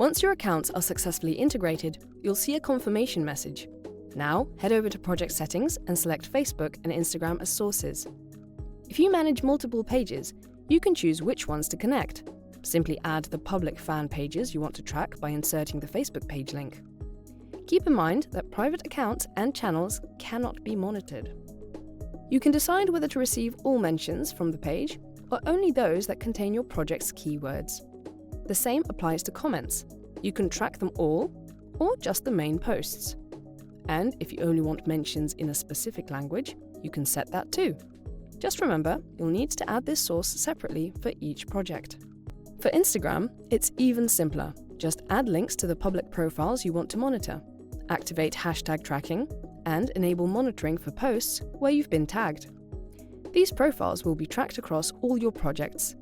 Once your accounts are successfully integrated, you'll see a confirmation message. Now, head over to Project Settings and select Facebook and Instagram as sources. If you manage multiple pages, you can choose which ones to connect. Simply add the public fan pages you want to track by inserting the Facebook page link. Keep in mind that private accounts and channels cannot be monitored. You can decide whether to receive all mentions from the page or only those that contain your project's keywords. The same applies to comments. You can track them all or just the main posts. And if you only want mentions in a specific language, you can set that too. Just remember, you'll need to add this source separately for each project. For Instagram, it's even simpler. Just add links to the public profiles you want to monitor, activate hashtag tracking, and enable monitoring for posts where you've been tagged. These profiles will be tracked across all your projects,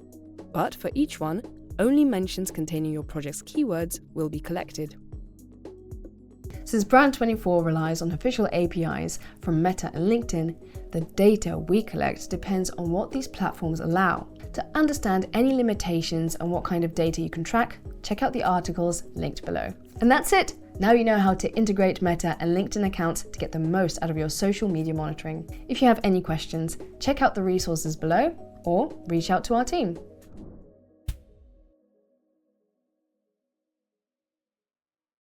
but for each one, only mentions containing your project's keywords will be collected. Since Brand24 relies on official APIs from Meta and LinkedIn, the data we collect depends on what these platforms allow. To understand any limitations and what kind of data you can track, check out the articles linked below. And that's it! Now you know how to integrate Meta and LinkedIn accounts to get the most out of your social media monitoring. If you have any questions, check out the resources below or reach out to our team.